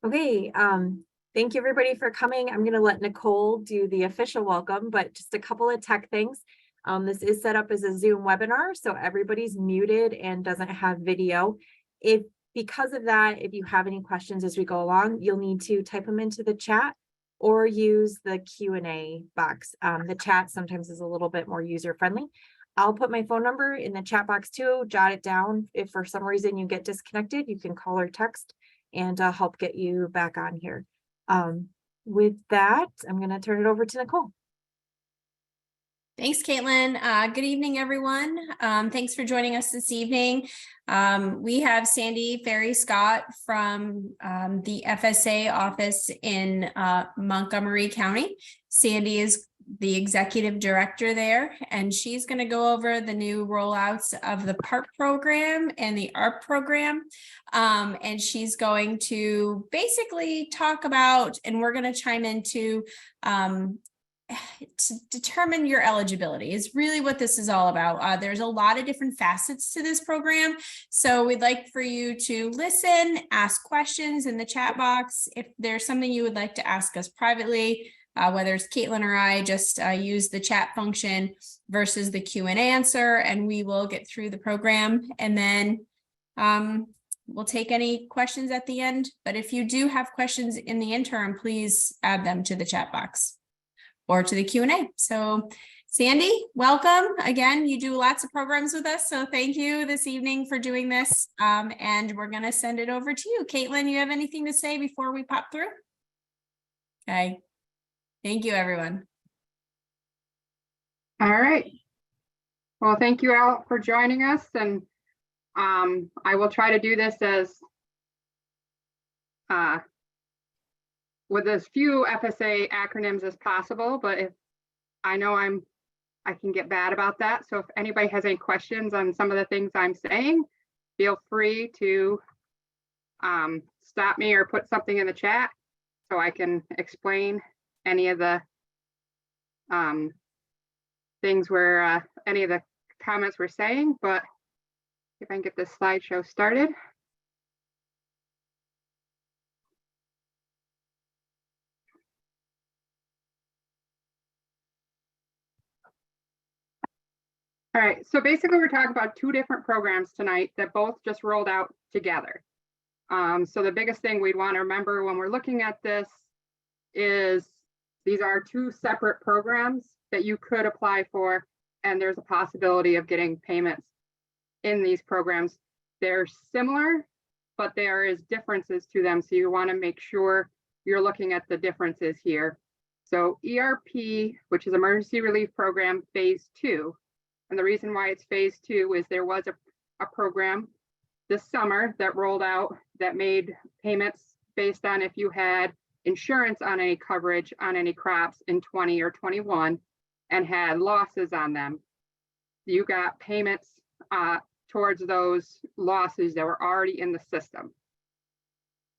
Okay, thank you everybody for coming. I'm gonna let Nicole do the official welcome, but just a couple of tech things. This is set up as a Zoom webinar, so everybody's muted and doesn't have video. Because of that, if you have any questions as we go along, you'll need to type them into the chat or use the Q&A box. The chat sometimes is a little bit more user-friendly. I'll put my phone number in the chat box too, jot it down. If for some reason you get disconnected, you can call or text and help get you back on here. With that, I'm going to turn it over to Nicole. Thanks, Caitlin. Good evening, everyone. Thanks for joining us this evening. We have Sandy Ferry Scott from the FSA office in Montgomery County. Sandy is the executive director there, and she's going to go over the new rollouts of the PARP program and the ERP program. And she's going to basically talk about, and we're going to chime into to determine your eligibility is really what this is all about. There's a lot of different facets to this program. So we'd like for you to listen, ask questions in the chat box. If there's something you would like to ask us privately, whether it's Caitlin or I, just use the chat function versus the Q&A answer, and we will get through the program. And then we'll take any questions at the end. But if you do have questions in the interim, please add them to the chat box or to the Q&A. So Sandy, welcome. Again, you do lots of programs with us. So thank you this evening for doing this. And we're gonna send it over to you. Caitlin, you have anything to say before we pop through? Okay, thank you, everyone. All right. Well, thank you all for joining us. And I will try to do this as with as few FSA acronyms as possible, but if I know I can get bad about that. So if anybody has any questions on some of the things I'm saying, feel free to stop me or put something in the chat so I can explain any of the things where any of the comments we're saying. But if I can get this slideshow started. All right, so basically we're talking about two different programs tonight that both just rolled out together. So the biggest thing we'd want to remember when we're looking at this is these are two separate programs that you could apply for, and there's a possibility of getting payments in these programs. They're similar, but there is differences to them. So you want to make sure you're looking at the differences here. So ERP, which is Emergency Relief Program Phase 2. And the reason why it's Phase 2 is there was a program this summer that rolled out that made payments based on if you had insurance on any coverage on any crops in 20 or 21 and had losses on them. You got payments towards those losses that were already in the system.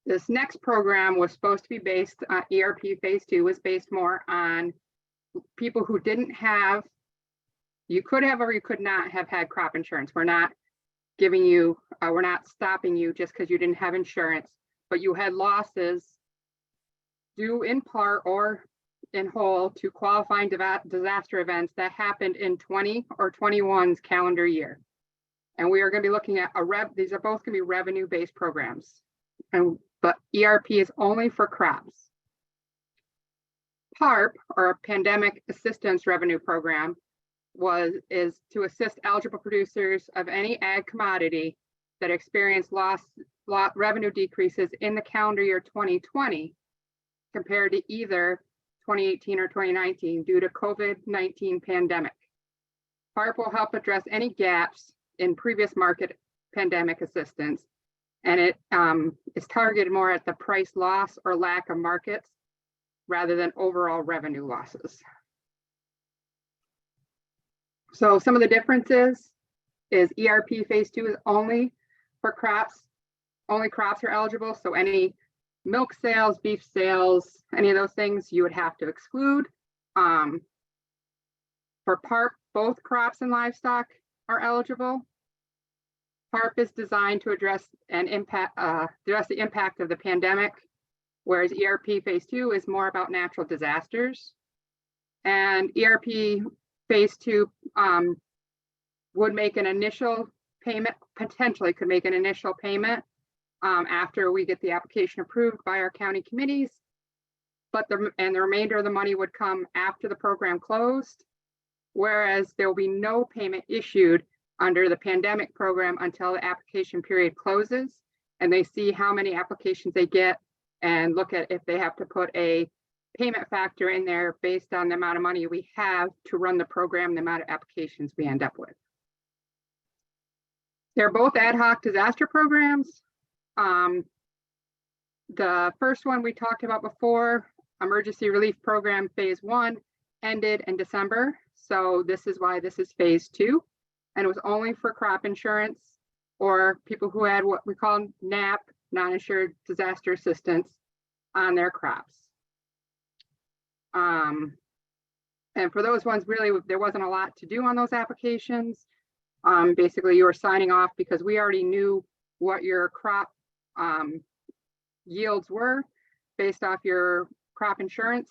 This next program was supposed to be based on ERP Phase 2 was based more on people who didn't have, you could have or you could not have had crop insurance. We're not giving you, we're not stopping you just because you didn't have insurance, but you had losses due in part or in whole to qualifying disaster events that happened in 20 or 21's calendar year. And we are going to be looking at these are both going to be revenue-based programs, but ERP is only for crops. PARP, or Pandemic Assistance Revenue Program, is to assist eligible producers of any ag commodity that experience revenue decreases in the calendar year 2020 compared to either 2018 or 2019 due to COVID-19 pandemic. PARP will help address any gaps in previous market pandemic assistance, and it is targeted more at the price loss or lack of markets rather than overall revenue losses. So some of the differences is ERP Phase 2 is only for crops. Only crops are eligible. So any milk sales, beef sales, any of those things you would have to exclude. For PARP, both crops and livestock are eligible. PARP is designed to address the impact of the pandemic whereas ERP phase 2 is more about natural disasters. And ERP phase 2 would make an initial payment, potentially could make an initial payment after we get the application approved by our county committees. But the remainder of the money would come after the program closed, whereas there will be no payment issued under the pandemic program until the application period closes and they see how many applications they get and look at if they have to put a payment factor in there based on the amount of money we have to run the program, the amount of applications we end up with. They're both ad hoc disaster programs. The first one we talked about before, Emergency Relief Program Phase 1, ended in December. So this is why this is Phase 2. And it was only for crop insurance or people who had what we call NAP, non-insured disaster assistance, on their crops. And for those ones, really, there wasn't a lot to do on those applications. Basically, you were signing off because we already knew what your crop yields were based off your crop insurance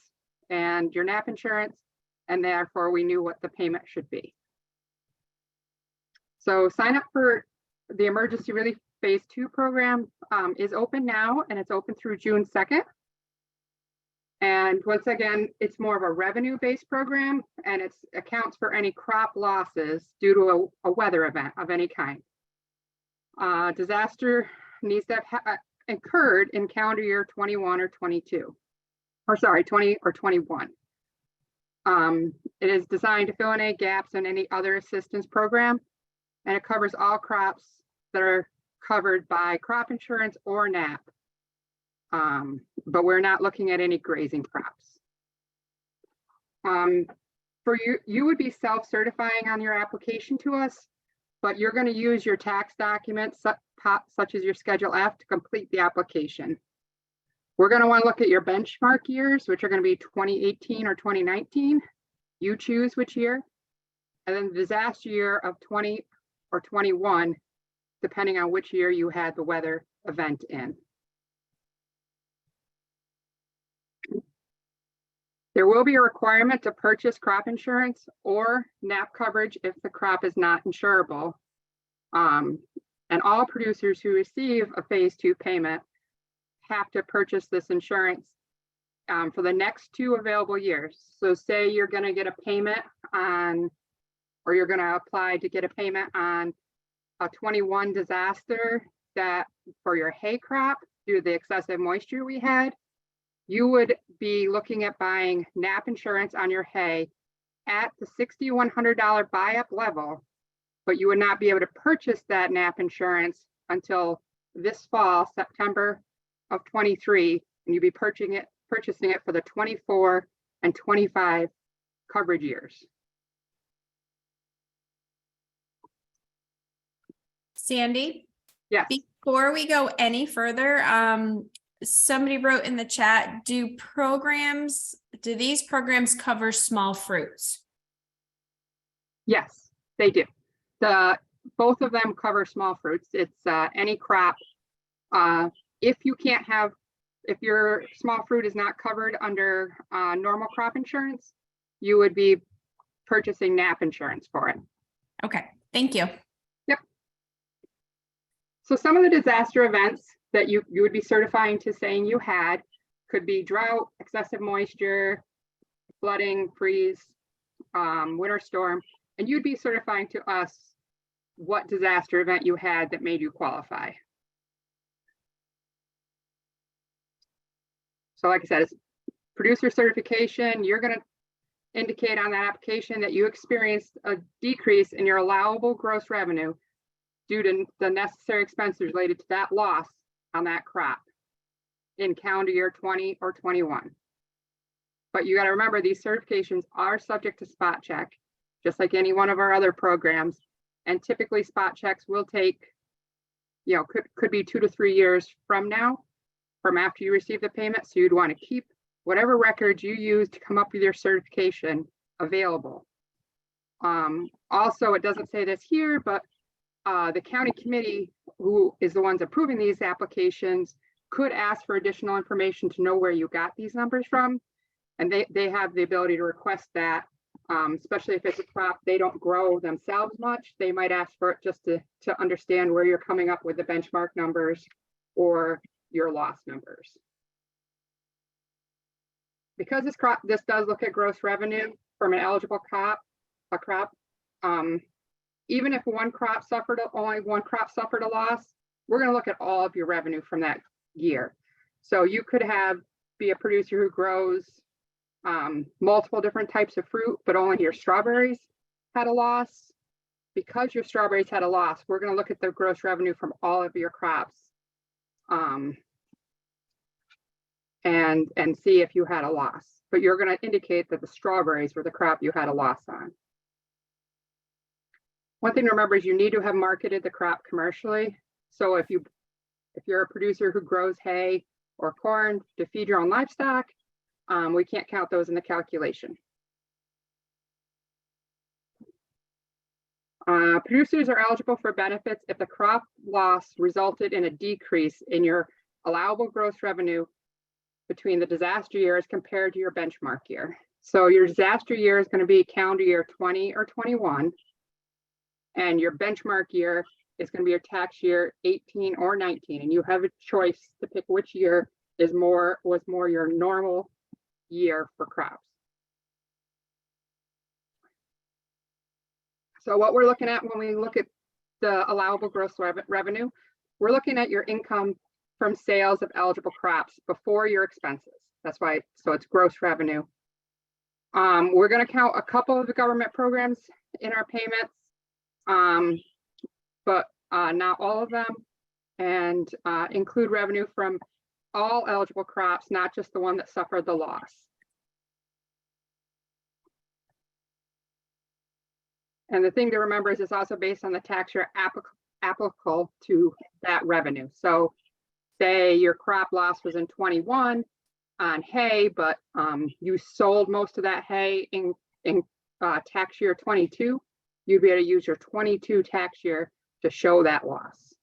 and your NAP insurance, and therefore we knew what the payment should be. So sign up for the Emergency Relief Phase 2 program is open now, and it's open through June 2nd. And once again, it's more of a revenue-based program, and it accounts for any crop losses due to a weather event of any kind. Disaster needs to have occurred in calendar year 21 or 22, or sorry, 20 or 21. It is designed to fill in any gaps in any other assistance program, and it covers all crops that are covered by crop insurance or NAP. But we're not looking at any grazing crops. For you would be self-certifying on your application to us, but you're going to use your tax documents such as your Schedule F to complete the application. We're going to want to look at your benchmark years, which are going to be 2018 or 2019. You choose which year, and then the disaster year of 20 or 21, depending on which year you had the weather event in. There will be a requirement to purchase crop insurance or NAP coverage if the crop is not insurable. And all producers who receive a Phase 2 payment have to purchase this insurance for the next 2 available years. So say you're going to get a payment on, or you're going to apply to get a payment on a 21 disaster that for your hay crop due to the excessive moisture we had, you would be looking at buying NAP insurance on your hay at the $6,100 buy-up level, but you would not be able to purchase that NAP insurance until this fall, September of 23, and you'd be purchasing it for the 24 and 25 coverage years. Sandy? Yes. Before we go any further, somebody wrote in the chat, do these programs cover small fruits? Yes, they do. Both of them cover small fruits. It's any crop. If your small fruit is not covered under normal crop insurance, you would be purchasing NAP insurance for it. Okay, thank you. Yep. So some of the disaster events that you would be certifying to saying you had could be drought, excessive moisture, flooding, freeze, winter storm, and you'd be certifying to us what disaster event you had that made you qualify. So like I said, it's producer certification. You're going to indicate on that application that you experienced a decrease in your allowable gross revenue due to the necessary expenses related to that loss on that crop in calendar year 20 or 21. But you got to remember, these certifications are subject to spot check, just like any one of our other programs. And typically spot checks will take, could be 2 to 3 years from now, from after you receive the payment. So you'd want to keep whatever records you use to come up with your certification available. Also, it doesn't say this here, but the county committee, who is the ones approving these applications, could ask for additional information to know where you got these numbers from. And they have the ability to request that, especially if it's a crop they don't grow themselves much. They might ask for it just to understand where you're coming up with the benchmark numbers or your loss numbers. Because this does look at gross revenue from an eligible crop, even if only one crop suffered a loss, we're going to look at all of your revenue from that year. So you could be a producer who grows multiple different types of fruit, but only your strawberries had a loss. Because your strawberries had a loss, we're going to look at the gross revenue from all of your crops and see if you had a loss. But you're going to indicate that the strawberries were the crop you had a loss on. One thing to remember is you need to have marketed the crop commercially. So if you're a producer who grows hay or corn to feed your own livestock, we can't count those in the calculation. Producers are eligible for benefits if the crop loss resulted in a decrease in your allowable gross revenue between the disaster years compared to your benchmark year. So your disaster year is going to be calendar year 20 or 21, and your benchmark year is going to be your tax year 18 or 19, and you have a choice to pick which year was more your normal year for crops. So what we're looking at when we look at the allowable gross revenue, we're looking at your income from sales of eligible crops before your expenses. That's why, so it's gross revenue. We're going to count a couple of the government programs in our payments, but not all of them, and include revenue from all eligible crops, not just the one that suffered the loss. And the thing to remember is it's also based on the tax year applicable to that revenue. So say your crop loss was in 21 on hay, but you sold most of that hay in tax year 22, you'd be able to use your 22 tax year to show that loss.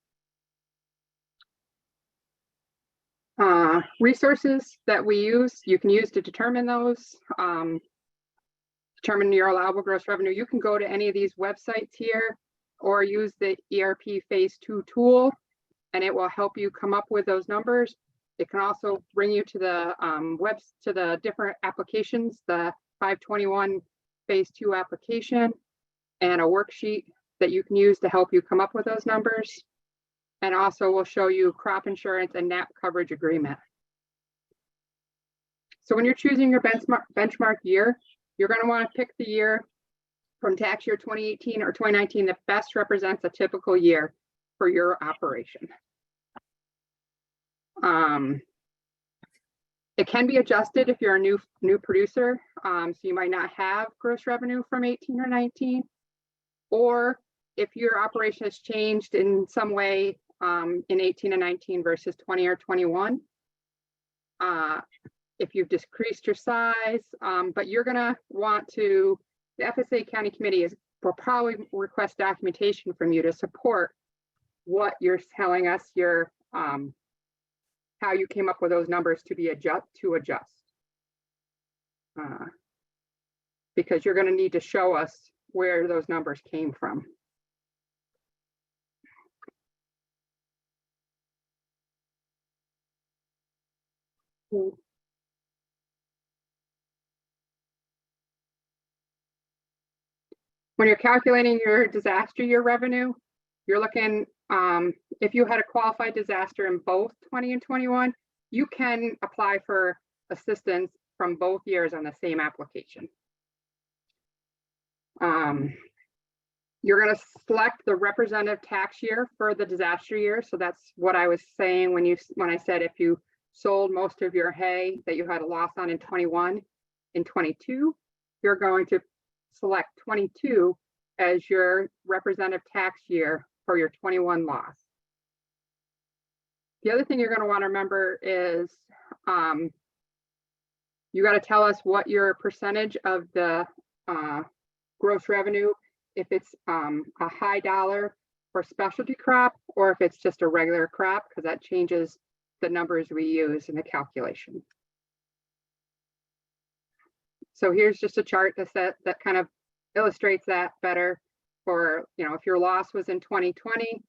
Resources that we use, you can use to determine those, determine your allowable gross revenue. You can go to any of these websites here or use the ERP phase 2 tool, and it will help you come up with those numbers. It can also bring you to the different applications, the 521 phase 2 application, and a worksheet that you can use to help you come up with those numbers. And also we'll show you crop insurance and NAP coverage agreement. So when you're choosing your benchmark year, you're going to want to pick the year from tax year 2018 or 2019 that best represents a typical year for your operation. It can be adjusted if you're a new producer, so you might not have gross revenue from 18 or 19, or if your operation has changed in some way in 18 and 19 versus 20 or 21. If you've decreased your size, but you're going to want to, the FSA County Committee will probably request documentation from you to support what you're telling us your how you came up with those numbers to adjust. Because you're going to need to show us where those numbers came from. When you're calculating your disaster year revenue, you're looking, if you had a qualified disaster in both 20 and 21, you can apply for assistance from both years on the same application. You're going to select the representative tax year for the disaster year. So that's what I was saying when I said if you sold most of your hay that you had a loss on in 21, in 22, you're going to select 22 as your representative tax year for your 21 loss. The other thing you're going to want to remember is you got to tell us what your percentage of the gross revenue, if it's a high dollar for specialty crop or if it's just a regular crop, because that changes the numbers we use in the calculation. So here's just a chart that kind of illustrates that better for, you know, if your loss was in 2020,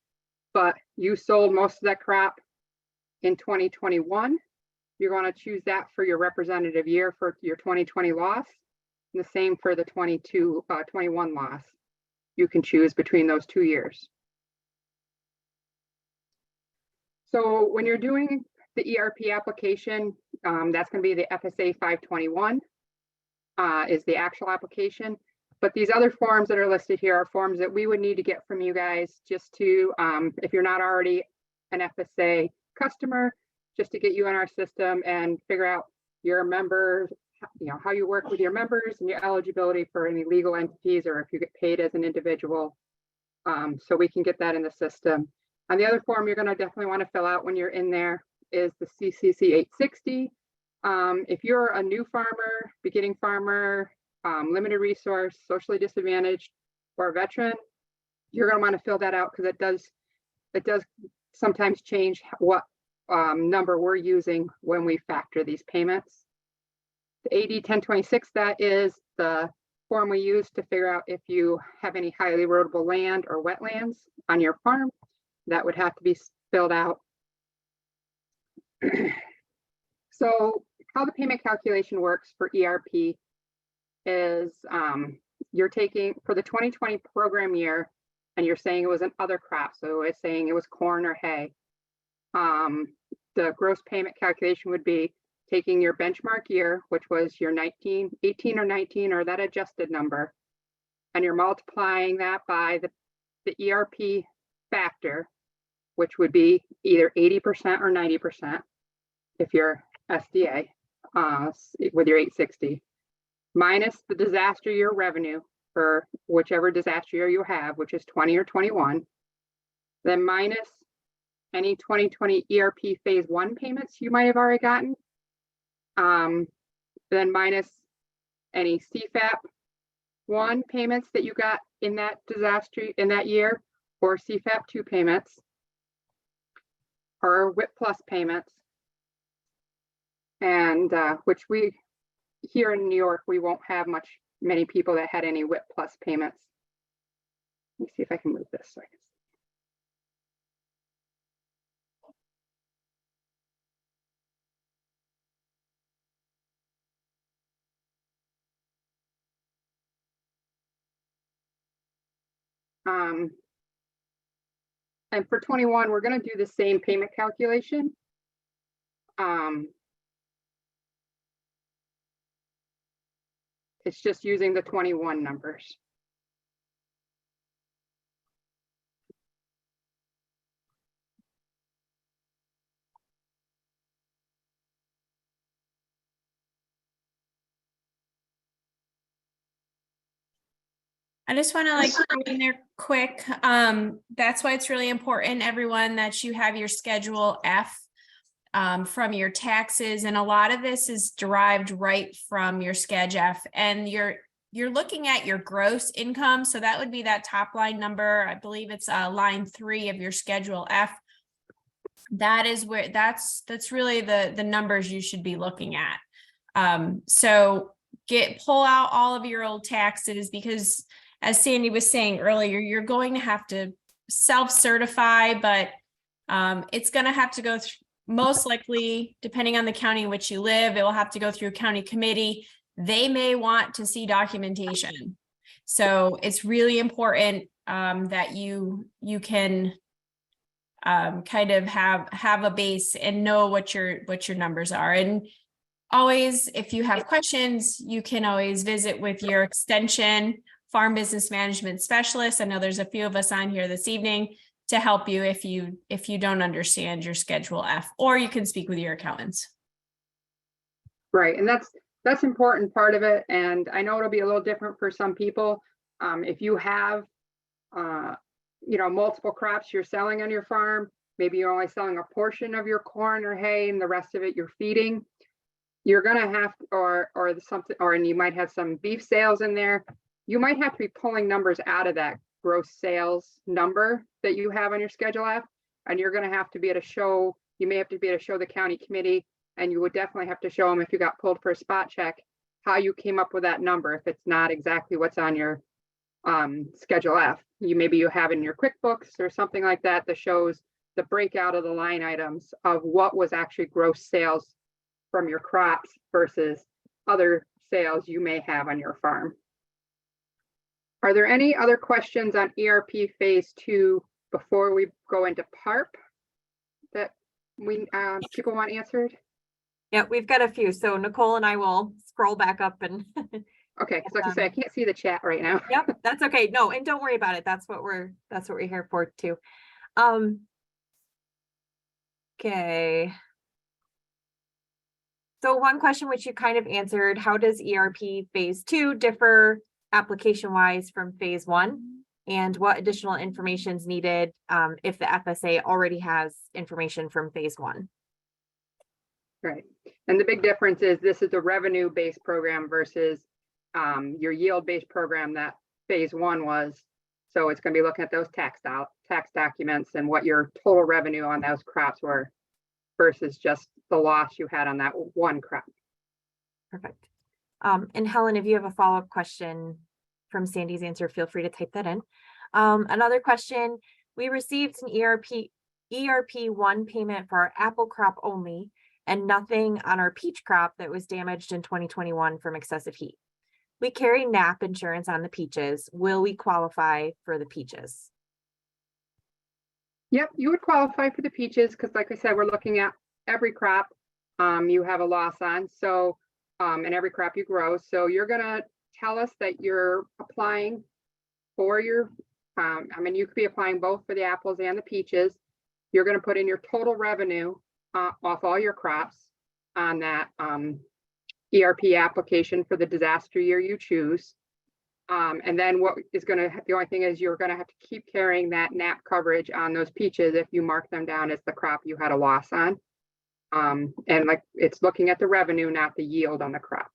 but you sold most of that crop in 2021, you're going to choose that for your representative year for your 2020 loss. And the same for the 21 loss. You can choose between those 2 years. So when you're doing the ERP application, that's going to be the FSA 521 is the actual application. But these other forms that are listed here are forms that we would need to get from you guys just to, if you're not already an FSA customer, just to get you in our system and figure out your members, you know, how you work with your members and your eligibility for any legal entities, or if you get paid as an individual. So we can get that in the system. And the other form you're going to definitely want to fill out when you're in there is the CCC 860. If you're a new farmer, beginning farmer, limited resource, socially disadvantaged, or a veteran, you're going to want to fill that out because it does sometimes change what number we're using when we factor these payments. The AD 1026, that is the form we use to figure out if you have any highly erodible land or wetlands on your farm. That would have to be filled out. So how the payment calculation works for ERP is you're taking for the 2020 program year and you're saying it was an other crop. So it's saying it was corn or hay. The gross payment calculation would be taking your benchmark year, which was your 18 or 19 or that adjusted number, and you're multiplying that by the ERP factor, which would be either 80% or 90% if you're SDA with your 860, minus the disaster year revenue for whichever disaster year you have, which is 20 or 21, then minus any 2020 ERP phase 1 payments you might have already gotten, then minus any CFAP 1 payments that you got in that disaster in that year, or CFAP 2 payments, or WIP plus payments, and which we here in New York we won't have many people that had any WIP plus payments. Let me see if I can move this so I can. And for 21, we're going to do the same payment calculation. It's just using the 21 numbers. I just want to throw in there quick. That's why it's really important, everyone, that you have your Schedule F from your taxes. And a lot of this is derived right from your Schedule F. And you're looking at your gross income. So that would be that top line number. I believe it's line 3 of your Schedule F. That is where that's really the numbers you should be looking at. So pull out all of your old taxes, because as Sandy was saying earlier, you're going to have to self-certify, but it's going to have to go through, most likely, depending on the county in which you live, it will have to go through a county committee. They may want to see documentation. So it's really important that you can kind of have a base and know what your numbers are. And always, if you have questions, you can always visit with your extension farm business management specialist. I know there's a few of us on here this evening to help you if you don't understand your Schedule F, or you can speak with your accountants. Right, and that's important part of it. And I know it'll be a little different for some people. If you have multiple crops you're selling on your farm, maybe you're only selling a portion of your corn or hay and the rest of it you're feeding, you're gonna have and you might have some beef sales in there. You might have to be pulling numbers out of that gross sales number that you have on your Schedule F, and you're going to have to be able to show you may have to be able to show the county committee, and you would definitely have to show them if you got pulled for a spot check, how you came up with that number. If it's not exactly what's on your Schedule F, maybe you have in your QuickBooks or something like that that shows the breakout of the line items of what was actually gross sales from your crops versus other sales you may have on your farm. Are there any other questions on ERP phase 2 before we go into PARP that people want answered? Yeah, we've got a few. So Nicole and I will scroll back up and Okay, because like I say, I can't see the chat right now. yep, that's okay. No, and don't worry about it. That's what we're here for too. Okay. So one question which you kind of answered, how does ERP phase 2 differ application wise from phase 1? And what additional information is needed if the FSA already has information from phase 1? Right. And the big difference is this is a revenue-based program versus your yield-based program that phase 1 was. So it's going to be looking at those tax documents and what your total revenue on those crops were versus just the loss you had on that one crop. Perfect. And Helen, if you have a follow-up question from Sandy's answer, feel free to type that in. Another question, we received an ERP1 payment for our apple crop only and nothing on our peach crop that was damaged in 2021 from excessive heat. We carry NAP insurance on the peaches. Will we qualify for the peaches? Yep, you would qualify for the peaches because like I said, we're looking at every crop you have a loss on. So, and every crop you grow. So you're gonna tell us that you're applying for your, I mean, you could be applying both for the apples and the peaches. You're gonna put in your total revenue off all your crops on that ERP application for the disaster year you choose. And then what is going to, the only thing is you're going to have to keep carrying that NAP coverage on those peaches if you mark them down as the crop you had a loss on. And like it's looking at the revenue, not the yield on the crop.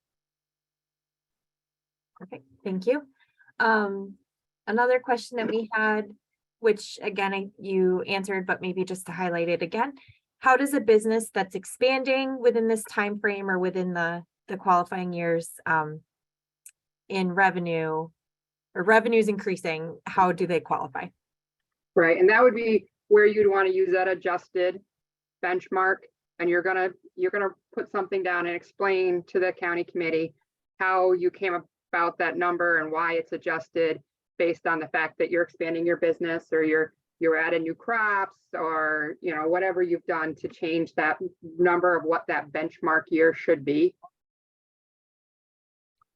Perfect, thank you. Another question that we had, which again, you answered, but maybe just to highlight it again, how does a business that's expanding within this time frame or within the qualifying years in revenue or revenues increasing, how do they qualify? Right, and that would be where you'd want to use that adjusted benchmark, and you're gonna put something down and explain to the county committee how you came about that number and why it's adjusted based on the fact that you're expanding your business or you're adding new crops or whatever you've done to change that number of what that benchmark year should be.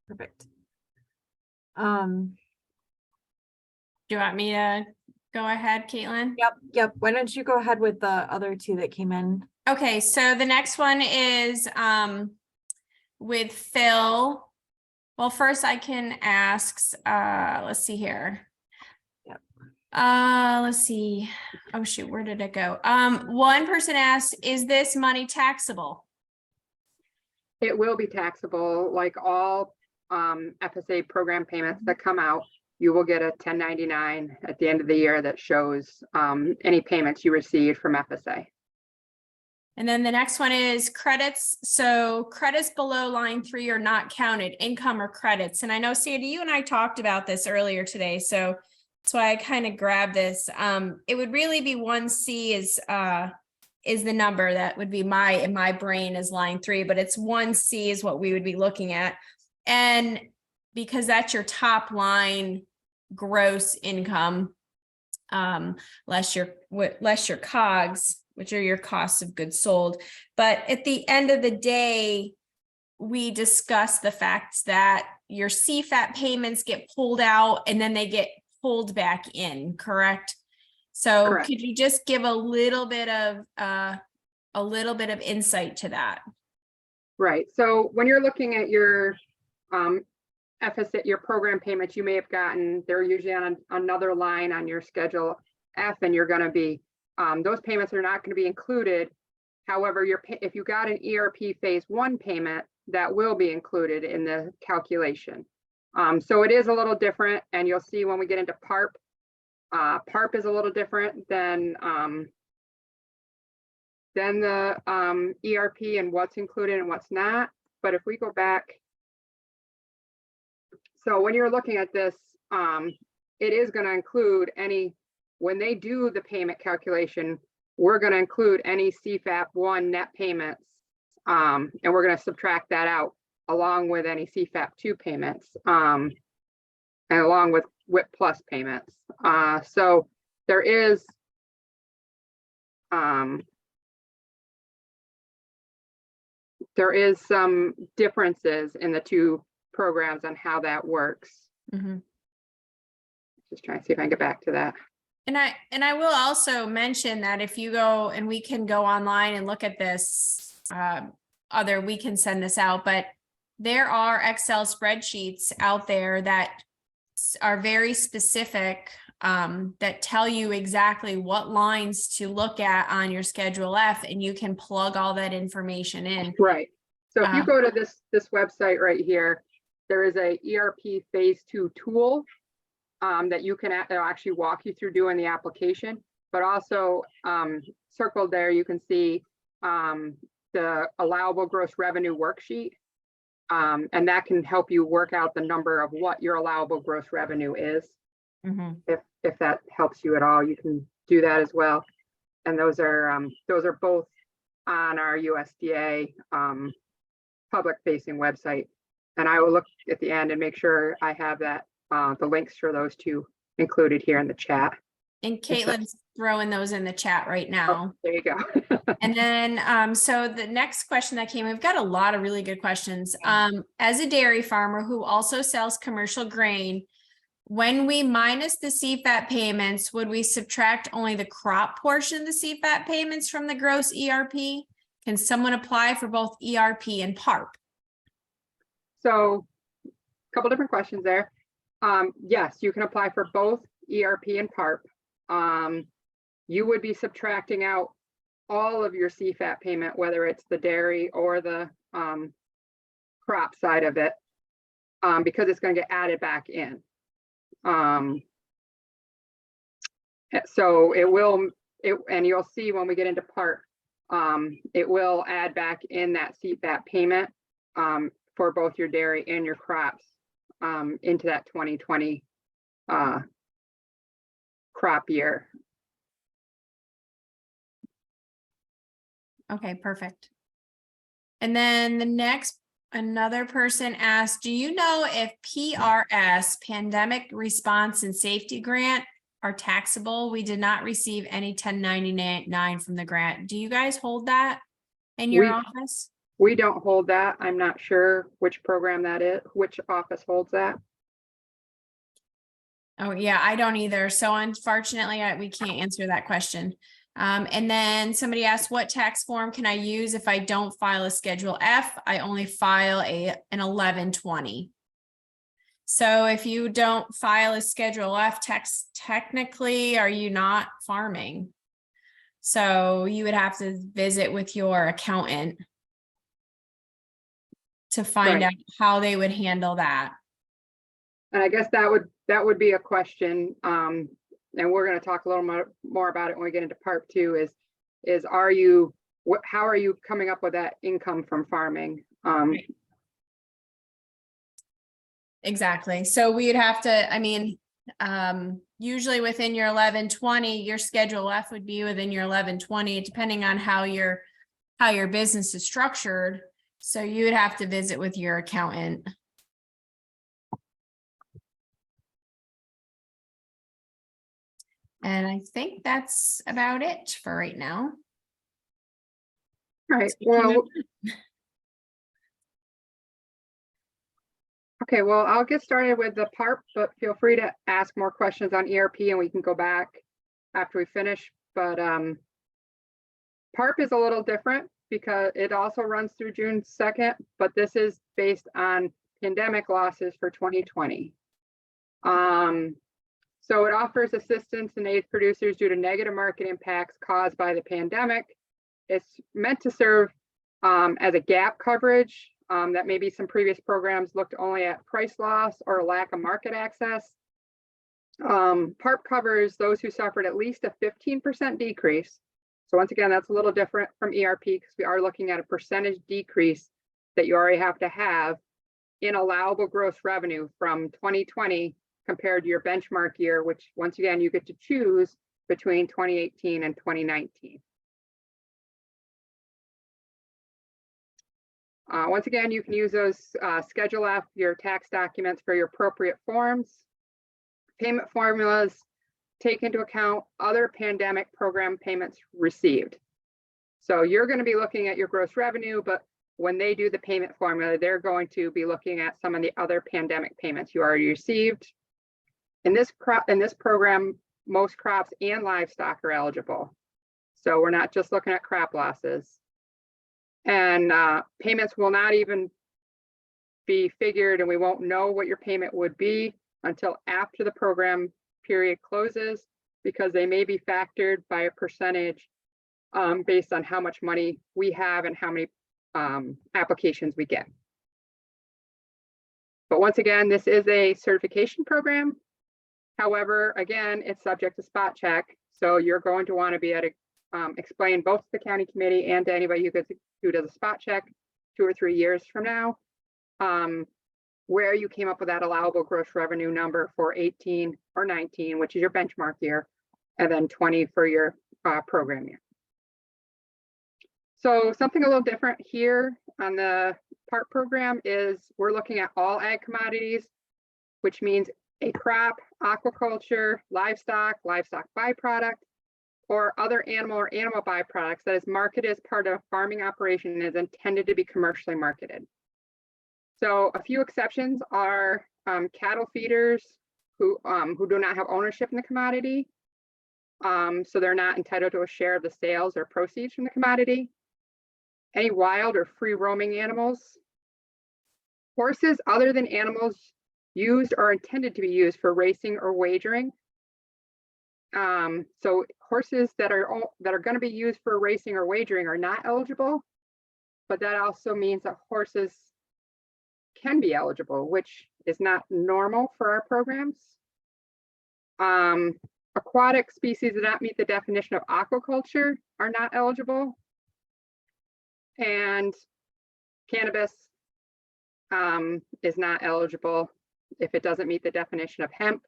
Perfect. Do you want me to go ahead, Caitlin? Yep. Why don't you go ahead with the other two that came in? Okay, so the next one is with Phil. Well, first I can ask, let's see here. Yep. Let's see. Oh shoot, where did it go? One person asked, is this money taxable? It will be taxable, like all FSA program payments that come out. You will get a 1099 at the end of the year that shows any payments you received from FSA. And then the next one is credits. So credits below line 3 are not counted, income or credits. And I know, Sandy, you and I talked about this earlier today. So that's why I kind of grabbed this. It would really be 1C is the number that would be in my brain is line 3, but it's 1C is what we would be looking at. And because that's your top line gross income, less your COGS, which are your costs of goods sold. But at the end of the day, we discussed the fact that your CFAP payments get pulled out and then they get pulled back in, correct? So correct. Could you just give a little bit of insight to that? Right. So when you're looking at your FSA, your program payments you may have gotten, they're usually on another line on your Schedule F, and you're going to be those payments are not going to be included. However, if you got an ERP phase 1 payment, that will be included in the calculation. So it is a little different, and you'll see when we get into PARP. PARP is a little different than then the ERP and what's included and what's not. But if we go back, so when you're looking at this, it is going to include any, when they do the payment calculation, we're going to include any CFAP 1 net payments, and we're going to subtract that out along with any CFAP 2 payments, and along with WIP plus payments. So there is some differences in the two programs on how that works. Mm-hmm. Just trying to see if I can get back to that. And I will also mention that if you go, and we can go online and look at this, we can send this out, but there are Excel spreadsheets out there that are very specific, that tell you exactly what lines to look at on your Schedule F, and you can plug all that information in. Right. So if you go to this website right here, there is a ERP phase 2 tool that you can actually walk you through doing the application, but also circled there, you can see the allowable gross revenue worksheet. And that can help you work out the number of what your allowable gross revenue is. Mm-hmm. If that helps you at all, you can do that as well. And those are both on our USDA public facing website. And I will look at the end and make sure I have that the links for those two included here in the chat. And Caitlin's throwing those in the chat right now. Oh, there you go. And then, so the next question that came, we've got a lot of really good questions. As a dairy farmer who also sells commercial grain, when we minus the CFAP payments, would we subtract only the crop portion of the CFAP payments from the gross ERP? Can someone apply for both ERP and PARP? So a couple different questions there. Yes, you can apply for both ERP and PARP. You would be subtracting out all of your CFAP payment, whether it's the dairy or the crop side of it, because it's going to get added back in. So it will, and you'll see when we get into PARP, it will add back in that CFAP payment for both your dairy and your crops into that 2020 crop year. Okay, perfect. And then the next, another person asked, do you know if PRS, Pandemic Response and Safety Grant, are taxable? We did not receive any 1099 from the grant. Do you guys hold that in your office? We don't hold that. I'm not sure which program that is, which office holds that. Oh yeah, I don't either. So unfortunately, we can't answer that question. And then somebody asked, what tax form can I use if I don't file a Schedule F? I only file an 1120. So if you don't file a Schedule F, technically, are you not farming? So you would have to visit with your accountant to find out how they would handle that. And I guess that would be a question. And we're going to talk a little more about it when we get into part 2 is how are you coming up with that income from farming? Exactly. So we'd have to, I mean, usually within your 1120, your Schedule F would be within your 1120, depending on how your business is structured. So you would have to visit with your accountant. And I think that's about it for right now. All right. Well, okay. Well, I'll get started with the PARP, but feel free to ask more questions on ERP and we can go back after we finish. But PARP is a little different because it also runs through June 2nd, but this is based on pandemic losses for 2020. So it offers assistance and aids producers due to negative market impacts caused by the pandemic. It's meant to serve as a gap coverage that maybe some previous programs looked only at price loss or lack of market access. PARP covers those who suffered at least a 15% decrease. So once again, that's a little different from ERP because we are looking at a percentage decrease that you already have to have in allowable gross revenue from 2020 compared to your benchmark year, which once again, you get to choose between 2018 and 2019. Once again, you can use those Schedule F, your tax documents for your appropriate forms. Payment formulas take into account other pandemic program payments received. So you're going to be looking at your gross revenue, but when they do the payment formula, they're going to be looking at some of the other pandemic payments you already received. In this program, most crops and livestock are eligible. So we're not just looking at crop losses. And payments will not even be figured, and we won't know what your payment would be until after the program period closes, because they may be factored by a percentage based on how much money we have and how many applications we get. But once again, this is a certification program. However, again, it's subject to spot check. So you're going to want to be able to explain both to the county committee and to anybody who does a spot check 2 or 3 years from now, where you came up with that allowable gross revenue number for 18 or 19, which is your benchmark year, and then 20 for your program year. So something a little different here on the PARP program is we're looking at all ag commodities, which means a crop, aquaculture, livestock byproduct, or other animal or animal byproducts that is marketed as part of a farming operation and is intended to be commercially marketed. So a few exceptions are cattle feeders who do not have ownership in the commodity. So they're not entitled to a share of the sales or proceeds from the commodity. Any wild or free roaming animals. Horses other than animals used or intended to be used for racing or wagering. So horses that are going to be used for racing or wagering are not eligible, but that also means that horses can be eligible, which is not normal for our programs. Aquatic species that not meet the definition of aquaculture are not eligible. And cannabis is not eligible if it doesn't meet the definition of hemp.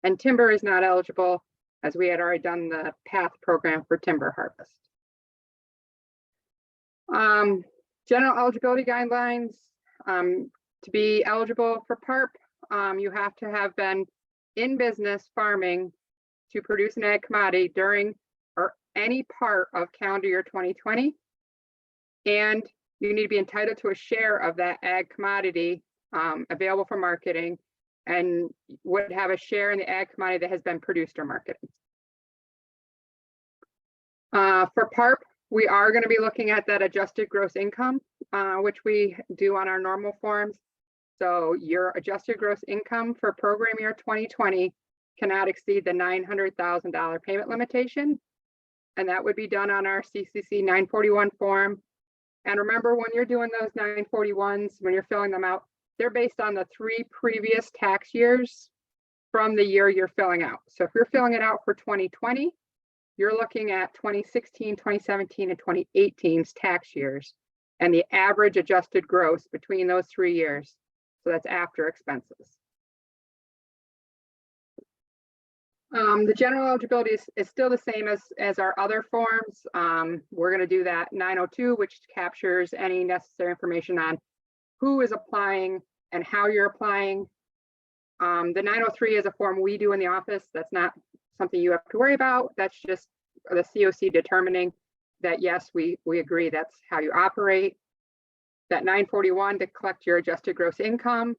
And timber is not eligible, as we had already done the PATH program for timber harvest. General eligibility guidelines. To be eligible for PARP, you have to have been in business farming to produce an ag commodity during or any part of calendar year 2020. And you need to be entitled to a share of that ag commodity available for marketing, and would have a share in the ag commodity that has been produced or marketed. For PARP, we are going to be looking at that adjusted gross income, which we do on our normal forms. So your adjusted gross income for program year 2020 cannot exceed the $900,000 payment limitation. And that would be done on our CCC 941 form. And remember, when you're doing those 941s, when you're filling them out, they're based on the 3 previous tax years from the year you're filling out. So if you're filling it out for 2020, you're looking at 2016, 2017, and 2018's tax years, and the average adjusted gross between those 3 years. So that's after expenses. The general eligibility is still the same as our other forms. We're going to do that 902, which captures any necessary information on who is applying and how you're applying. The 903 is a form we do in the office. That's not something you have to worry about. That's just the COC determining that, yes, we agree that's how you operate. That 941 to collect your adjusted gross income.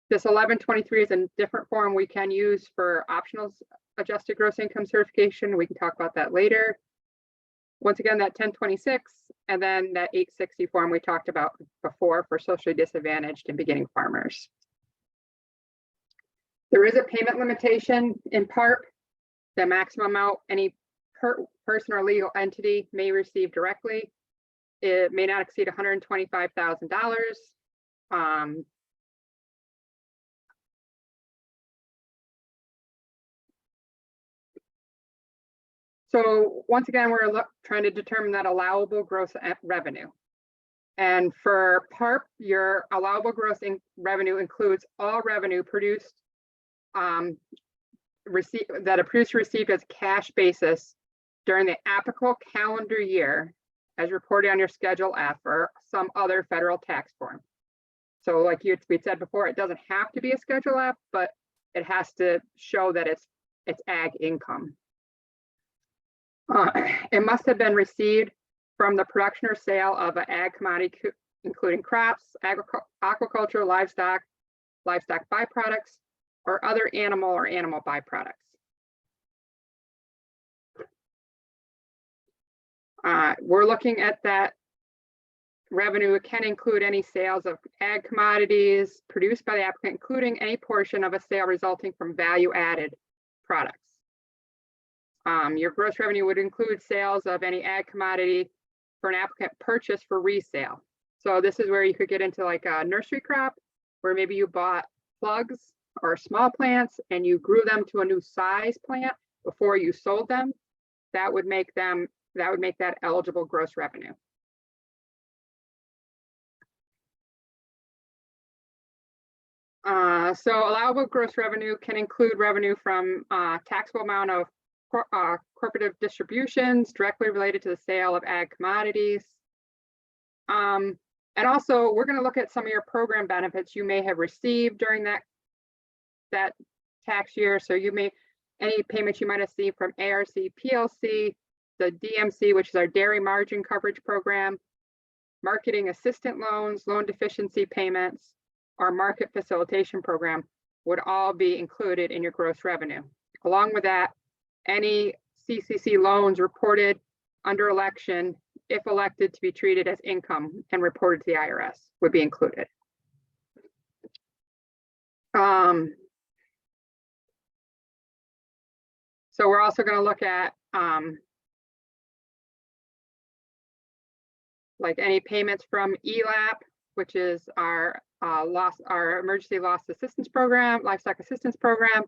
This 1123 is a different form we can use for optional adjusted gross income certification. We can talk about that later. Once again, that 1026, and then that 860 form we talked about before for socially disadvantaged and beginning farmers. There is a payment limitation in PARP. The maximum amount any person or legal entity may receive directly, it may not exceed $125,000. So once again, we're trying to determine that allowable gross revenue. And for PARP, your allowable gross revenue includes all revenue produced, that a producer received as cash basis during the applicable calendar year as reported on your Schedule F or some other federal tax form. So like we said before, it doesn't have to be a Schedule F, but it has to show that it's ag income. It must have been received from the production or sale of an ag commodity, including crops, aquaculture, livestock byproducts, or other animal or animal byproducts. We're looking at that revenue. It can include any sales of ag commodities produced by the applicant, including any portion of a sale resulting from value-added products. Your gross revenue would include sales of any ag commodity for an applicant purchase for resale. So this is where you could get into like a nursery crop, where maybe you bought plugs or small plants and you grew them to a new size plant before you sold them. That would make that eligible gross revenue. So allowable gross revenue can include revenue from taxable amount of corporative distributions directly related to the sale of ag commodities. And also, we're going to look at some of your program benefits you may have received during that tax year. So any payments you might have received from ARC PLC, the DMC, which is our dairy margin coverage program, marketing assistant loans, loan deficiency payments, our market facilitation program would all be included in your gross revenue. Along with that, any CCC loans reported under election, if elected to be treated as income and reported to the IRS, would be included. So we're also going to look at like any payments from ELAP, which is our emergency loss assistance program, livestock assistance program,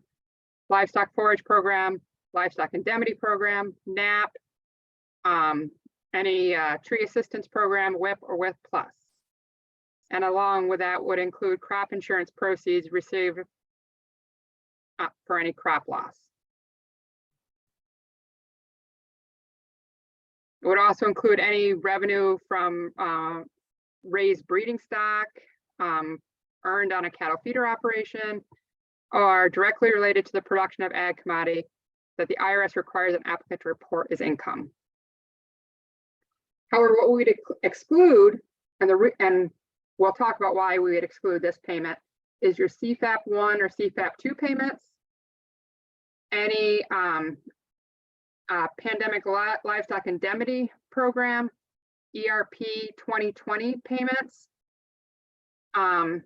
livestock forage program, livestock indemnity program, NAP, any tree assistance program, WIP or WIP plus. And along with that would include crop insurance proceeds received for any crop loss. It would also include any revenue from raised breeding stock, earned on a cattle feeder operation, or directly related to the production of ag commodity that the IRS requires an applicant to report as income. However, what we'd exclude, and we'll talk about why we would exclude this payment, is your CFAP 1 or CFAP 2 payments, any pandemic livestock indemnity program, ERP 2020 payments, and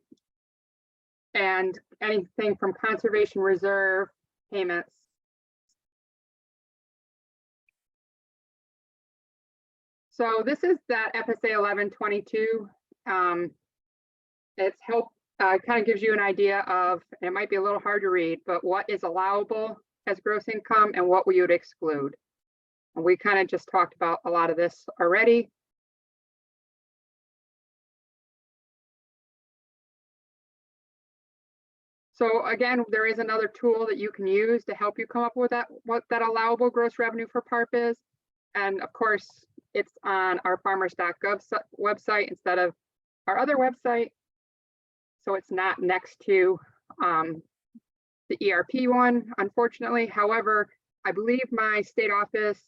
anything from conservation reserve payments. So this is that FSA 1122. It's kind of gives you an idea of, it might be a little hard to read, but what is allowable as gross income and what we would exclude. And we kind of just talked about a lot of this already. So again, there is another tool that you can use to help you come up with what that allowable gross revenue for PARP is. And of course, it's on our farmers.gov website instead of our other website. So it's not next to the ERP one, unfortunately. However, I believe my state office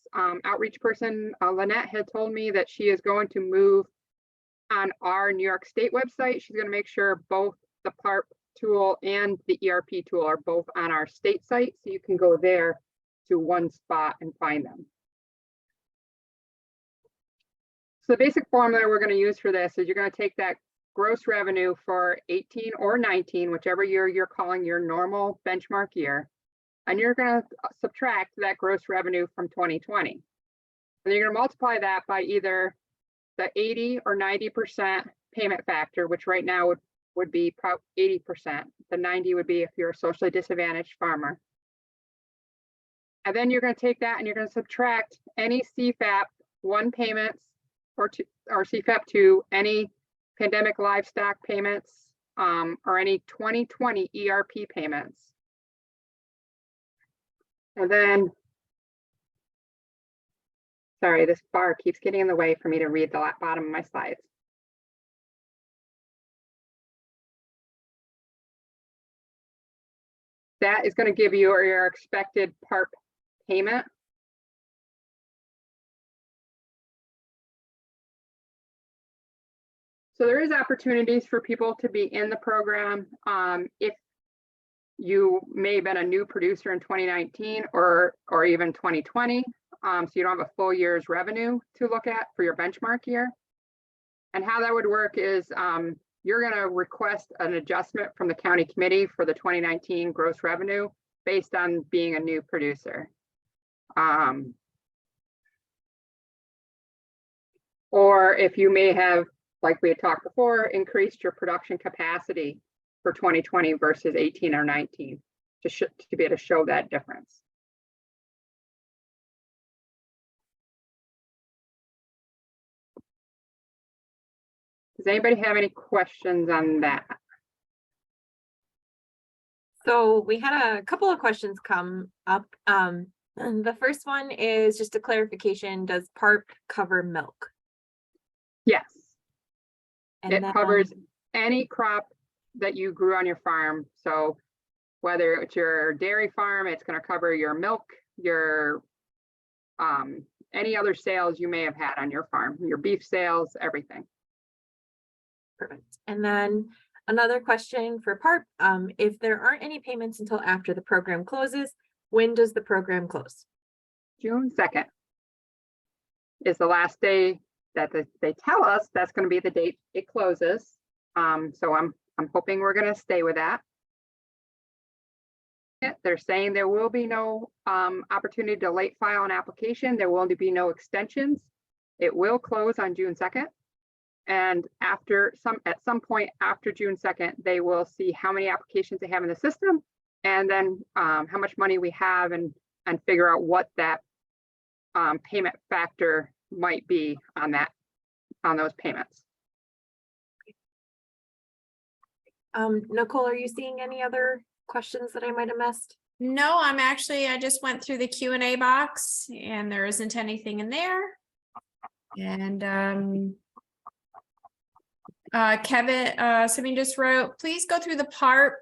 outreach person, Lynette, had told me that she is going to move on our New York State website. She's going to make sure both the PARP tool and the ERP tool are both on our state site, so you can go there to one spot and find them. So the basic formula we're going to use for this is you're going to take that gross revenue for 18 or 19, whichever year you're calling your normal benchmark year, and you're going to subtract that gross revenue from 2020. And you're going to multiply that by either the 80 or 90% payment factor, which right now would be 80%. The 90 would be if you're a socially disadvantaged farmer. And then you're going to take that and you're going to subtract any CFAP 1 payments or CFAP 2, any pandemic livestock payments, or any 2020 ERP payments. And then, sorry, this bar keeps getting in the way for me to read the bottom of my slides. That is going to give you your expected PARP payment. So there is opportunities for people to be in the program. If you may have been a new producer in 2019 or even 2020, so you don't have a full year's revenue to look at for your benchmark year. And how that would work is you're going to request an adjustment from the county committee for the 2019 gross revenue based on being a new producer. Or if you may have, like we had talked before, increased your production capacity for 2020 versus 18 or 19 to be able to show that difference. Does anybody have any questions on that? So we had a couple of questions come up. And the first one is just a clarification. Does PARP cover milk? Yes. And It then, covers any crop that you grew on your farm. So whether it's your dairy farm, it's going to cover your milk, your any other sales you may have had on your farm, your beef sales, everything. perfect. And then another question for PARP. If there aren't any payments until after the program closes, when does the program close? June 2nd is the last day that they tell us that's going to be the date it closes. So I'm hoping we're going to stay with that. They're saying there will be no opportunity to late file an application. There will be no extensions. It will close on June 2nd. And at some point after June 2nd, they will see how many applications they have in the system, and then how much money we have, and figure out what that payment factor might be on those payments. Nicole, are you seeing any other questions that I might have missed? No, I just went through the Q&A box and there isn't anything in there. And Kevin, somebody just wrote, please go through the PARP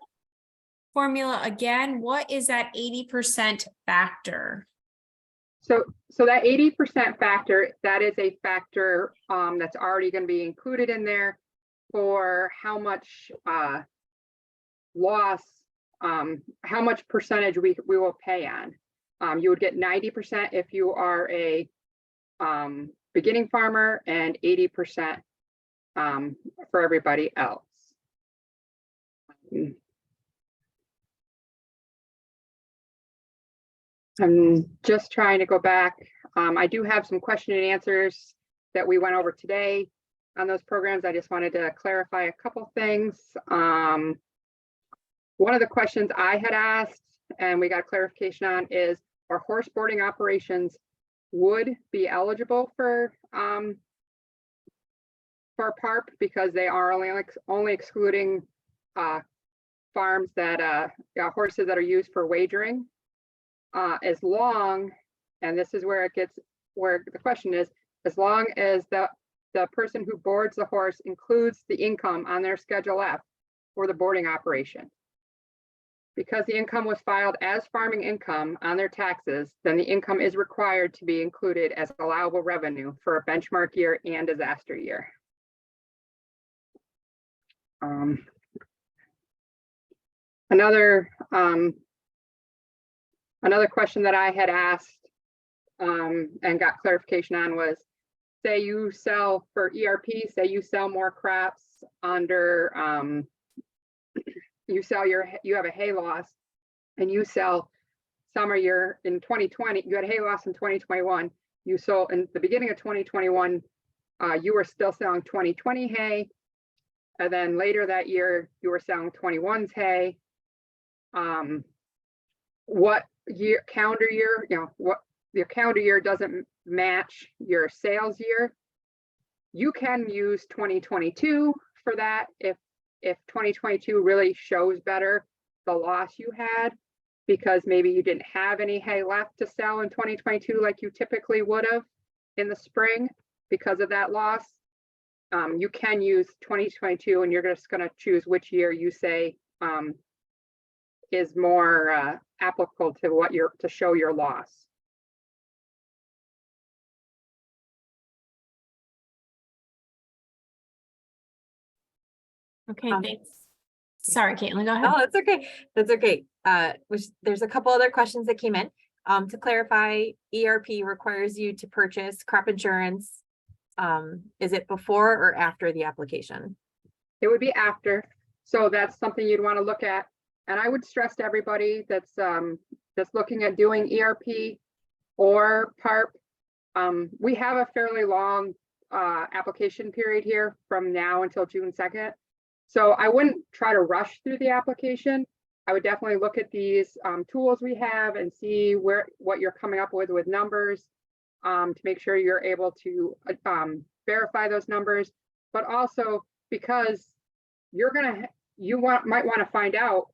formula again. What is that 80% factor? So that 80% factor, that is a factor that's already going to be included in there for how much loss, how much percentage we will pay on. You would get 90% if you are a beginning farmer, and 80% for everybody else. I'm just trying to go back. I do have some question and answers that we went over today on those programs. I just wanted to clarify a couple things. One of the questions I had asked and we got clarification on is, our horse boarding operations would be eligible for PARP because they are only excluding farms that horses that are used for wagering, as long, and this is where the question is, as long as the person who boards the horse includes the income on their Schedule F for the boarding operation. Because the income was filed as farming income on their taxes, then the income is required to be included as allowable revenue for a benchmark year and disaster year. Another question that I had asked and got clarification on was, say you sell for ERP, say you sell more crops under you have a hay loss, and you sell summer year in 2020, you had hay loss in 2021, you sold in the beginning of 2021, you were still selling 2020 hay, and then later that year you were selling 21's hay. What calendar year, what your calendar year doesn't match your sales year, you can use 2022 for that if 2022 really shows better the loss you had, because maybe you didn't have any hay left to sell in 2022 like you typically would have in the spring because of that loss. You can use 2022, and you're just going to choose which year you say is more applicable to what to show your loss. Okay, thanks. Sorry, Caitlin, go ahead. Oh, that's okay. That's okay. There's a couple other questions that came in. To clarify, ERP requires you to purchase crop insurance. Is it before or after the application? It would be after. So that's something you'd want to look at. And I would stress to everybody that's looking at doing ERP or PARP. We have a fairly long application period here from now until June 2nd. So I wouldn't try to rush through the application. I would definitely look at these tools we have and see what you're coming up with numbers to make sure you're able to verify those numbers. But also because might want to find out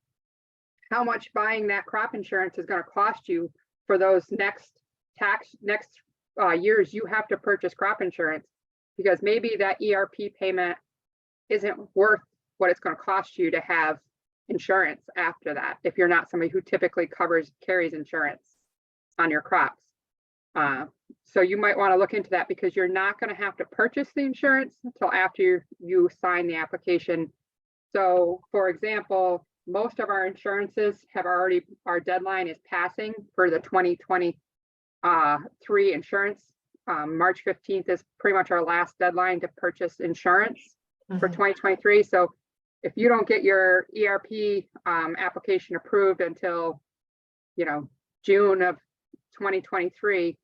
how much buying that crop insurance is going to cost you for those next years you have to purchase crop insurance, because maybe that ERP payment isn't worth what it's going to cost you to have insurance after that, if you're not somebody who typically carries insurance on your crops. So you might want to look into that, because you're not going to have to purchase the insurance until after you sign the application. So for example, most of our insurances our deadline is passing for the 2023 insurance. March 15th is pretty much our last deadline to purchase insurance for 2023. So if you don't get your ERP application approved until, June of 2023,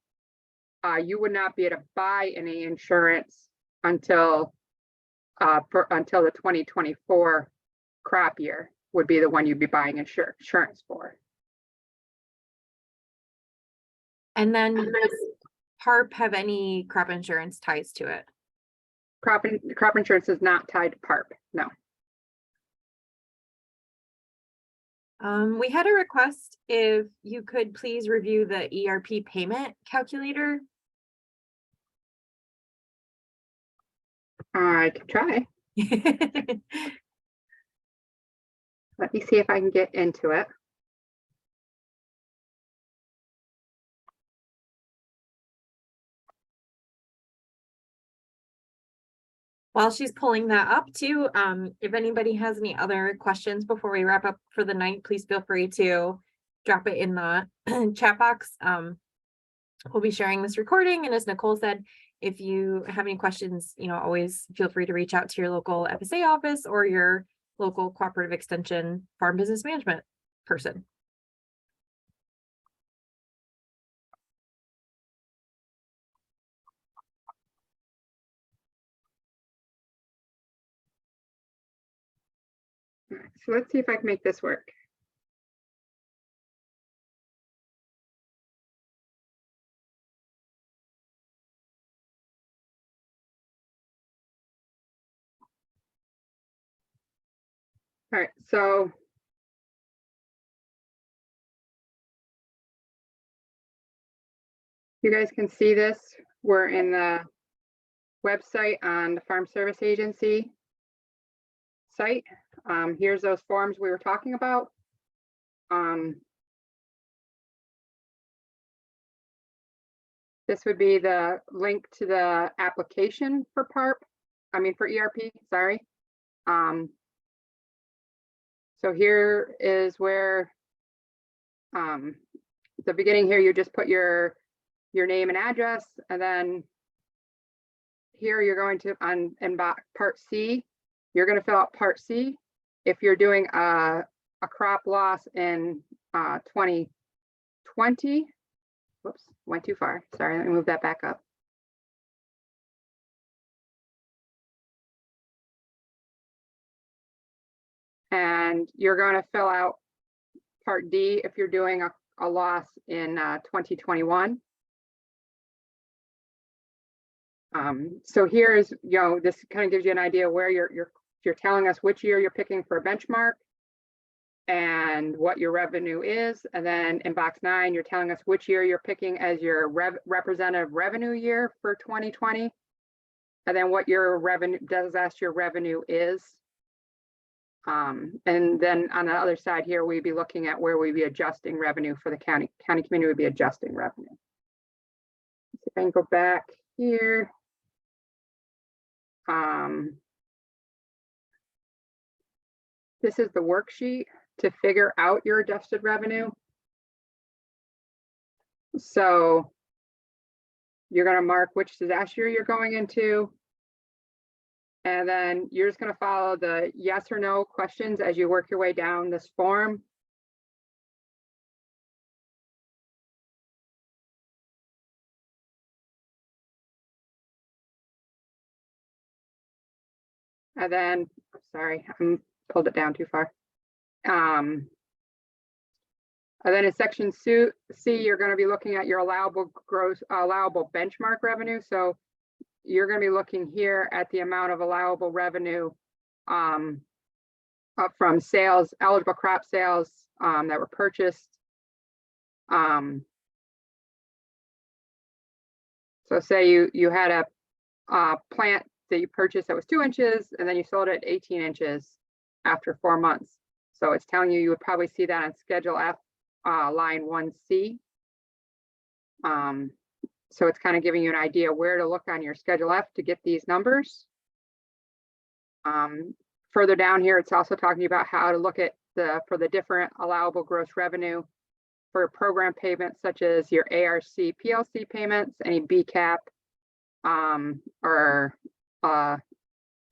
you would not be able to buy any insurance until the 2024 crop year would be the one you'd be buying insurance for. And then does PARP have any crop insurance ties to it? Crop insurance is not tied to PARP, no. We had a request if you could please review the ERP payment calculator. I can try. Let me see if I can get into it. While she's pulling that up too, if anybody has any other questions before we wrap up for the night, please feel free to drop it in the chat box. We'll be sharing this recording, and as Nicole said, if you have any questions, always feel free to reach out to your local FSA office or your local cooperative extension farm business management person. So let's see if I can make this work. All right, so you guys can see this. We're in the website on the Farm Service Agency site. Here's those forms we were talking about. This would be the link to the application for PARP. For ERP, sorry. So here is where the beginning here, you just put your name and address, and then here you're going to on Part C, you're going to fill out Part C. If you're doing a crop loss in 2020, whoops, went too far. Sorry, let me move that back up. And you're going to fill out Part D if you're doing a loss in 2021. So here's, this kind of gives you an idea where you're telling us which year you're picking for a benchmark and what your revenue is. And then in box 9, you're telling us which year you're picking as your representative revenue year for 2020. And then what your revenue disaster revenue is. And then on the other side here, we'd be looking at where we'd be adjusting revenue for the county community would be adjusting revenue. Let's see if I can go back here. This is the worksheet to figure out your adjusted revenue. So you're going to mark which disaster year you're going into. And then you're just going to follow the yes or no questions as you work your way down this form. And then, sorry, I pulled it down too far. And then in section C, you're going to be looking at your allowable benchmark revenue. So you're going to be looking here at the amount of allowable revenue from sales, eligible crop sales that were purchased. So say you had a plant that you purchased that was 2 inches and then you sold it 18 inches after 4 months. So it's telling you would probably see that on Schedule F, line 1C. So it's kind of giving you an idea where to look on your Schedule F to get these numbers. Further down here, it's also talking about how to look at for the different allowable gross revenue for program payments, such as your ARC PLC payments, any BCAP, or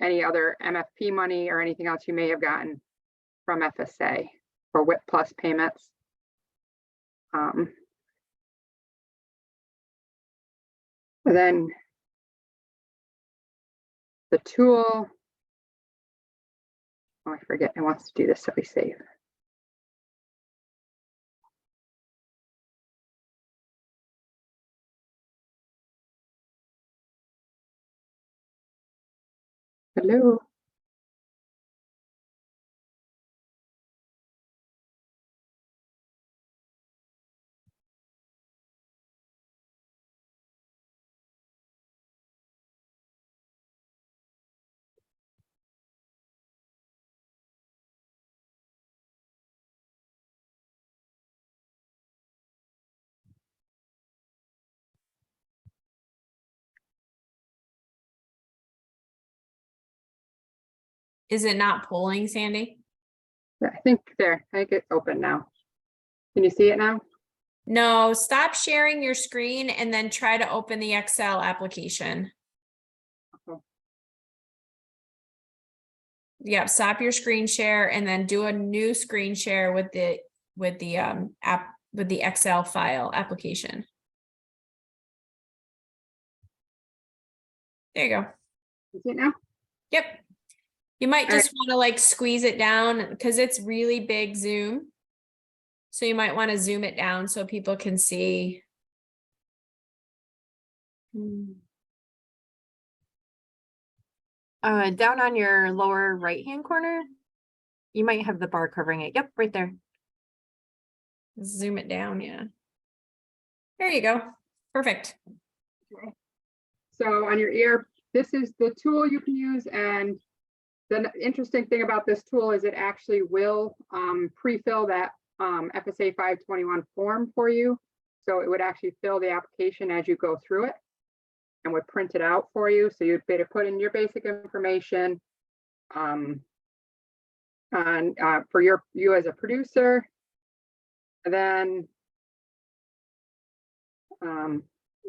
any other MFP money or anything else you may have gotten from FSA or WIP plus payments. And then the tool, oh, I forget, it wants to do this so we save. Hello. Is it not pulling, Sandy? I think it's open now. Can you see it now? No, stop sharing your screen and then try to open the Excel application. Okay. Yeah, stop your screen share and then do a new screen share with the Excel file application. There you go. You see it now? Yep. You might All just want to like squeeze it down because it's really big zoom. So you might want to zoom it down so people can see. Down on your lower right-hand corner, you might have the bar covering it. Yep, right there. Zoom it down, yeah. There you go. Perfect. Okay. So on your ERP, this is the tool you can use, and the interesting thing about this tool is it actually will pre-fill that FSA 521 form for you. So it would actually fill the application as you go through it and would print it out for you. So you'd better put in your basic information for you as a producer. And then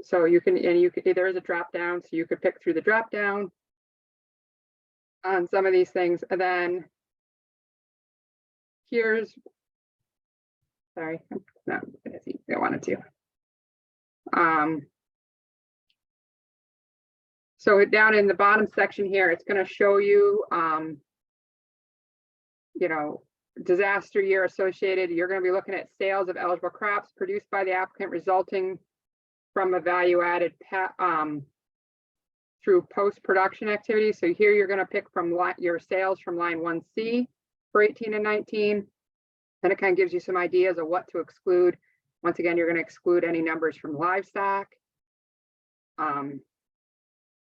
so you can there is a drop down, so you could pick through the drop down on some of these things. And then here's, sorry, I'm not gonna see if I wanted to. So down in the bottom section here, it's going to show you, you know, disaster year associated, you're going to be looking at sales of eligible crops produced by the applicant resulting from a value added through post-production activities. So here you're going to pick from your sales from line 1C for 18 and 19. Then it kind of gives you some ideas of what to exclude. Once again, you're going to exclude any numbers from livestock.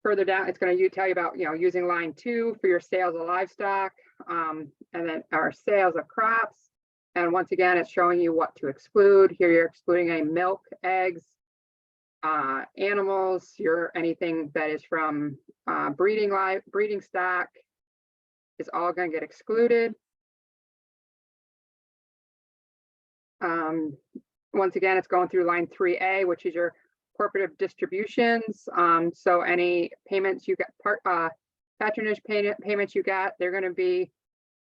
Further down, it's going to tell you about, using line 2 for your sales of livestock, and then our sales of crops. And once again, it's showing you what to exclude. Here you're excluding any milk, eggs, animals, anything that is from breeding stock is all going to get excluded. Once again, it's going through line 3A, which is your corporate distributions. So any payments you get, patronage payments you got, they're going to be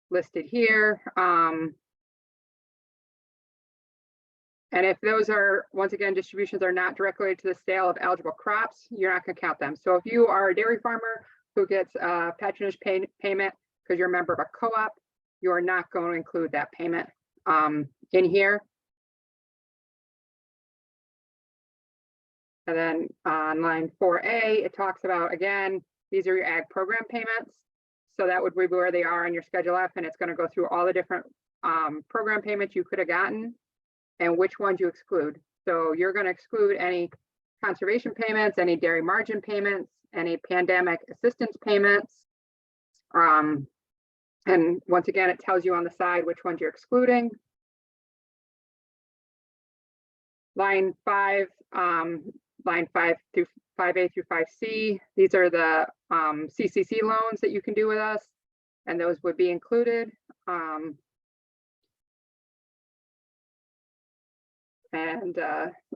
listed here. And if those are, once again, distributions are not directly related to the sale of eligible crops, you're not going to count them. So if you are a dairy farmer who gets a patronage payment because you're a member of a co-op, you are not going to include that payment in here. And then on line 4A, it talks about, again, these are your ag program payments. So that would be where they are on your Schedule F, and it's going to go through all the different program payments you could have gotten and which ones you exclude. So you're going to exclude any conservation payments, any dairy margin payments, any pandemic assistance payments. And once again, it tells you on the side which ones you're excluding. Line 5 through 5A through 5C, these are the CCC loans that you can do with us, and those would be included.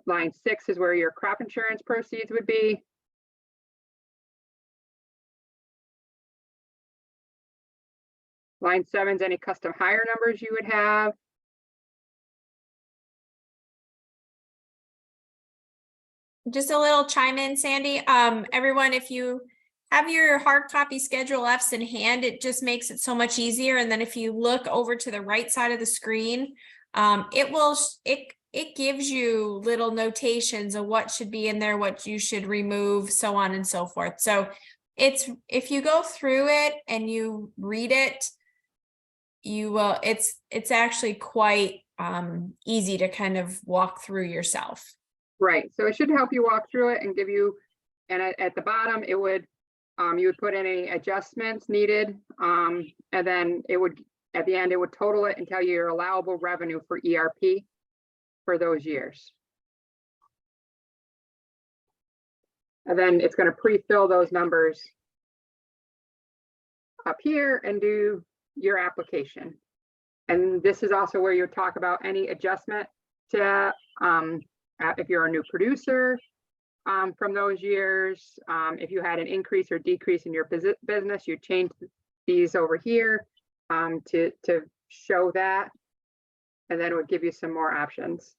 Line 6 is where your crop insurance proceeds would be. Line 7 is any custom hire numbers you would have. Just a little chime in, Sandy. Everyone, if you have your hard copy Schedule Fs in hand, it just makes it so much easier. And then if you look over to the right side of the screen, it gives you little notations of what should be in there, what you should remove, so on and so forth. So if you go through it and you read it, you will, it's actually quite easy to kind of walk through yourself. Right, so it should help you walk through it and give you, and at the bottom, it would, you would put any adjustments needed, and then it would, at the end, it would total it and tell you your allowable revenue for ERP for those years. And then it's going to pre-fill those numbers up here and do your application. And this is also where you talk about any adjustment to, if you're a new producer from those years, if you had an increase or decrease in your business, you change these over here to show that, and then it would give you some more options.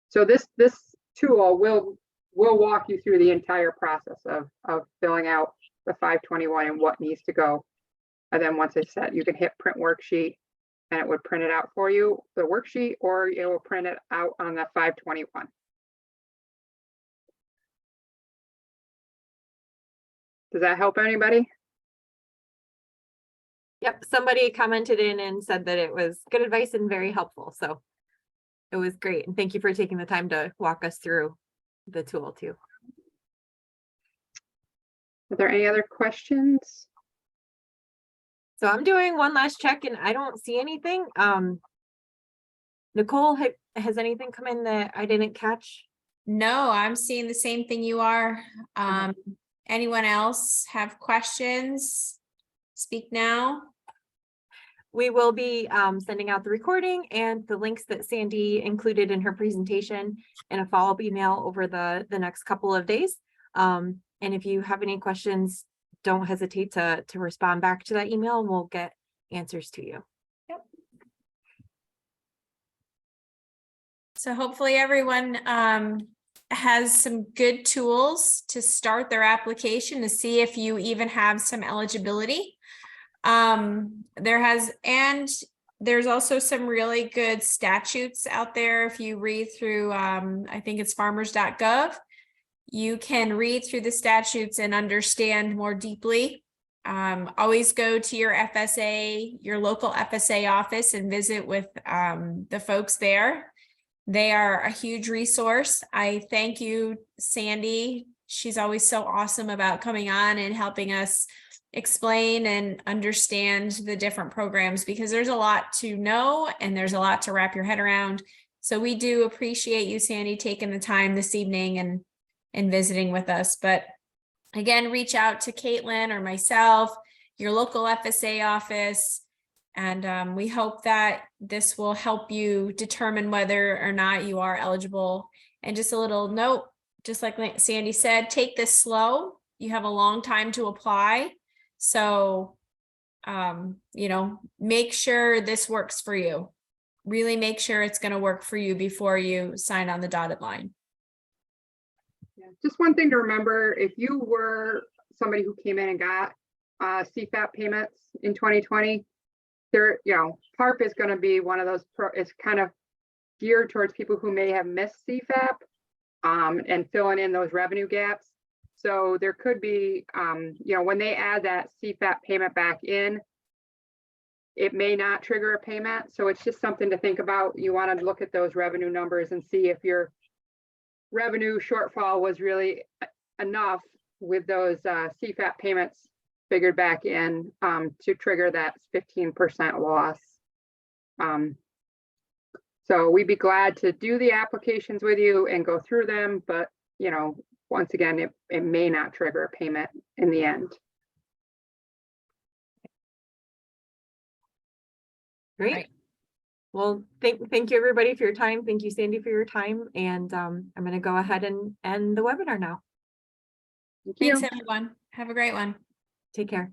So this tool will walk you through the entire process of filling out the 521 and what needs to go. And then once it's set, you can hit print worksheet and it would print it out for you, the worksheet, or it will print it out on the 521. Does that help anybody? Yep, somebody commented in and said that it was good advice and very helpful. So it was great. And thank you for taking the time to walk us through the tool too. Are there any other questions? So I'm doing one last check and I don't see anything. Nicole, has anything come in that I didn't catch? No, I'm seeing the same thing you are. Anyone else have questions? Speak now. We will be sending out the recording and the links that Sandy included in her presentation in a follow-up email over the next couple of days. And if you have any questions, don't hesitate to respond back to that email and we'll get answers to you. Yep. So hopefully everyone has some good tools to start their application to see if you even have some eligibility. there's also some really good statutes out there. If you read through, I think it's farmers.gov, you can read through the statutes and understand more deeply. Always go to your FSA, your local FSA office, and visit with the folks there. They are a huge resource. I thank you, Sandy. She's always so awesome about coming on and helping us explain and understand the different programs, because there's a lot to know and there's a lot to wrap your head around. So we do appreciate you, Sandy, taking the time this evening and visiting with us. But again, reach out to Caitlin or myself, your local FSA office, and we hope that this will help you determine whether or not you are eligible. And just a little note, just like Sandy said, take this slow. You have a long time to apply. So, make sure this works for you. Really make sure it's going to work for you before you sign on the dotted line. Yeah, just one thing to remember, if you were somebody who came in and got CFAP payments in 2020, PARP is going to be one of those, it's kind of geared towards people who may have missed CFAP and filling in those revenue gaps. So there could be, when they add that CFAP payment back in, it may not trigger a payment. So it's just something to think about. You want to look at those revenue numbers and see if your revenue shortfall was really enough with those CFAP payments figured back in to trigger that 15% loss. So we'd be glad to do the applications with you and go through them, but once again, it may not trigger a payment in the end. Great. Right. Well, thank you everybody for your time. Thank you, Sandy, for your time. And I'm going to go ahead and end the webinar now. Thank you. Thanks, everyone. Have a great one. Take care.